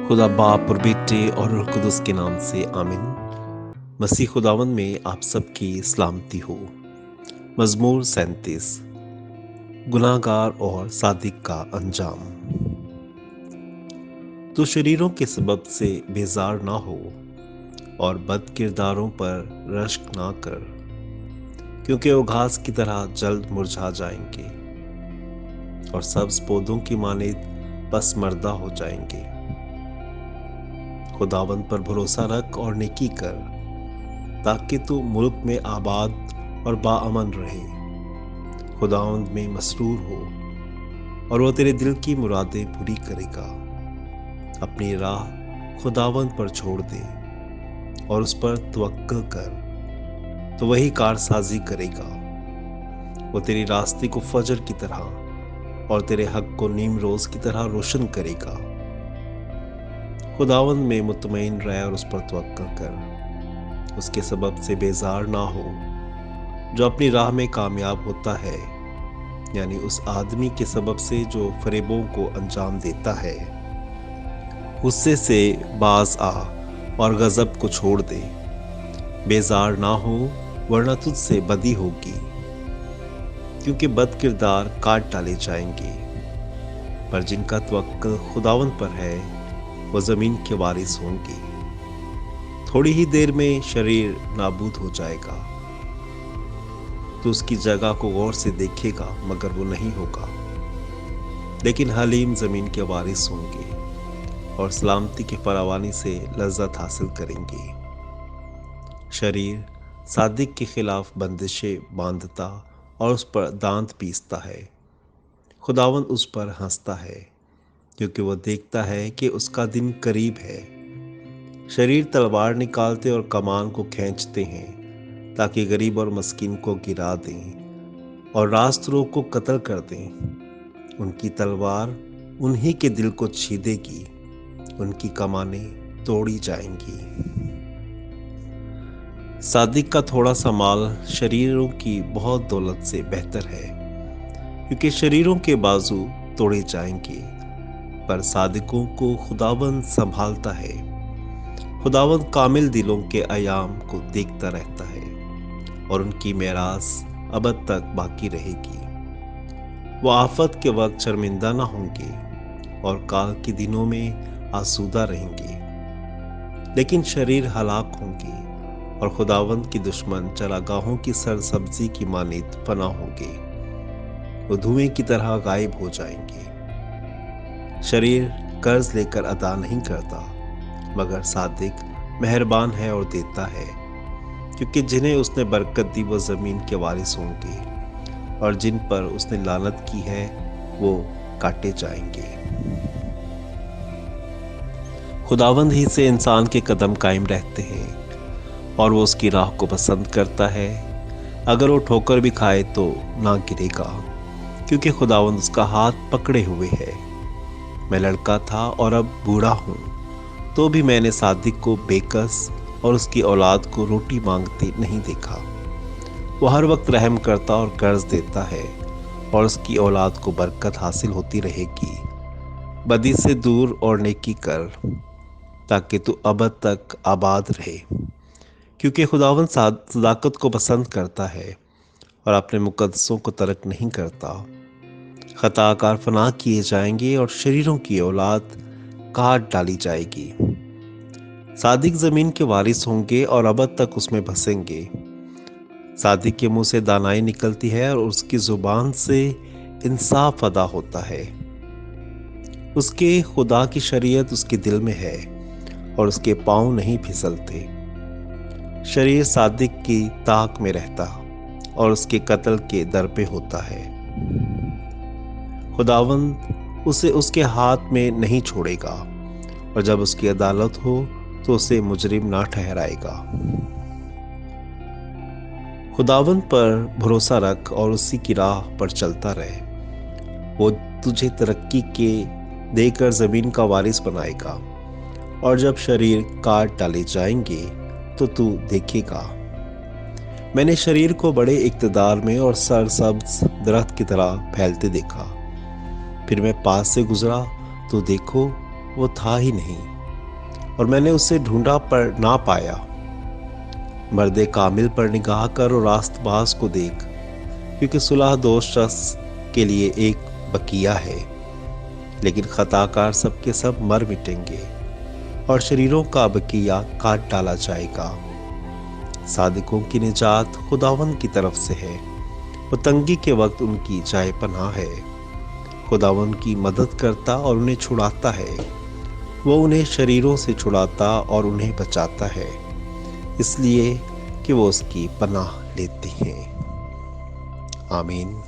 खुदा बाप और बेटे और रूह कुदस के नाम से आमीन। मसीह खुदावन में आप सबकी सलामती हो। मज़मूर 37। गुनाहगार और सादिक का अंजाम। तो शरीरों के सबब से बेजार ना हो और बद किरदारों पर रश्क ना कर, क्योंकि वो घास की तरह जल्द मुरझा जाएंगे और सब्ज पौधों की मानित पसमर्दा हो जाएंगे। खुदावंद पर भरोसा रख और नेकी कर, ताकि तू मुल्क में आबाद और बाअमन रहे। खुदावंद में मसरूर हो और वो तेरे दिल की मुरादें पूरी करेगा। अपनी राह खुदावंद पर छोड़ दे और उस पर तवक्कुल कर, तो वही कारसाजी करेगा। वो तेरी रास्ते को फजर की तरह और तेरे हक को नीम रोज की तरह रोशन करेगा। खुदावंद में मुतमईन रह और उस पर तवक्कुल कर। उसके सबब से बेजार ना हो जो अपनी राह में कामयाब होता है, यानी उस आदमी के सबब से जो फरेबों को अंजाम देता है। गुस्से से बाज आ और गजब को छोड़ दे। बेजार ना हो वरना तुझसे बदी होगी, क्योंकि बद किरदार काट डाले जाएंगे। पर जिनका तवक्कुल खुदावंद पर है वो जमीन के वारिस होंगे। थोड़ी ही देर में शरीर नाबूद हो जाएगा, तो उसकी जगह को गौर से देखेगा मगर वो नहीं होगा। लेकिन हलीम जमीन के वारिस होंगे और सलामती की फरावानी से लज्जत हासिल करेंगे। शरीर सादिक के खिलाफ बंदिशें बांधता और उस पर दांत पीसता है। खुदावंद उस पर हंसता है, क्योंकि वो देखता है कि उसका दिन करीब है। शरीर तलवार निकालते और कमान को खींचते हैं, ताकि गरीब और मस्कीन को गिरा दें और रास्तरों को कत्ल कर दें। उनकी तलवार उन्हीं के दिल को छीदेगी, उनकी कमानें तोड़ी जाएंगी। सादिक का थोड़ा सा माल शरीरों की बहुत दौलत से बेहतर है, क्योंकि शरीरों के बाजू तोड़े जाएंगे, पर सादिकों को खुदावंद संभालता है। खुदावंद कामिल दिलों के अयाम को देखता रहता है और उनकी मेरास अबद तक बाकी रहेगी। वो आफत के वक्त शर्मिंदा ना होंगे और काल के दिनों में आसूदा रहेंगे। लेकिन शरीर हलाक होंगे और खुदावंद की दुश्मन चरागाहों की सरसब्जी की मानित फना होंगे। वो धुएं की तरह गायब हो जाएंगे। शरीर कर्ज लेकर अदा नहीं करता, मगर सादिक मेहरबान है और देता है, क्योंकि जिन्हें उसने बरकत दी वो जमीन के वारिस होंगे और जिन पर उसने लानत की है वो काटे जाएंगे। खुदावंद ही से इंसान के कदम कायम रहते हैं और वो उसकी राह को पसंद करता है। अगर वो ठोकर भी खाए तो ना गिरेगा, क्योंकि खुदावंद उसका हाथ पकड़े हुए है। मैं लड़का था और अब बूढ़ा हूँ, तो भी मैंने सादिक को बेकस और उसकी औलाद को रोटी मांगते नहीं देखा। वो हर वक्त रहम करता और कर्ज देता है और उसकी औलाद को बरकत हासिल होती रहेगी। बदी से दूर और नेकी कर, ताकि तू अबद तक आबाद रहे, क्योंकि खुदावंद सदाकत को पसंद करता है और अपने मुकद्दसों को तर्क नहीं करता। खताकार फना किए जाएंगे और शरीरों की औलाद काट डाली जाएगी। सादिक जमीन के वारिस होंगे और अबद तक उसमें बसेंगे। सादिक के मुंह से दानाई निकलती है और उसकी जुबान से इंसाफ अदा होता है। उसके खुदा की शरीयत उसके दिल में है और उसके पांव नहीं फिसलते। शरीर सादिक की ताक में रहता और उसके कत्ल के दर पे होता है। खुदावंद उसे उसके हाथ में नहीं छोड़ेगा और जब उसकी अदालत हो तो उसे मुजरिम ना ठहराएगा। खुदावंद पर भरोसा रख और उसी की राह पर चलता रहे। वो तुझे तरक्की के देकर जमीन का वारिस बनाएगा और जब शरीर काट डाले जाएंगे तो तू देखेगा। मैंने शरीर को बड़े इक्तदार में और सरसब्ज दरख्त की तरह फैलते देखा। फिर मैं पास से गुजरा तो देखो वो था ही नहीं, اور میں نے اسے ڈھونڈا پر نہ پایا۔ مرد کامل پر نگاہ کر اور راست باز کو دیکھ، کیونکہ صلح دوست شخص کے لیے ایک بقیہ ہے، لیکن خطا کار سب کے سب مر مٹیں گے اور شریروں کا بقیہ کاٹ ڈالا جائے گا۔ صادقوں کی نجات خداوند کی طرف سے ہے، وہ تنگی کے وقت ان کی جائے پناہ ہے۔ خداوند کی مدد کرتا اور انہیں چھڑاتا ہے، وہ انہیں شریروں سے چھڑاتا اور انہیں بچاتا ہے، اس لیے کہ وہ اس کی پناہ لیتے ہیں۔ آمین۔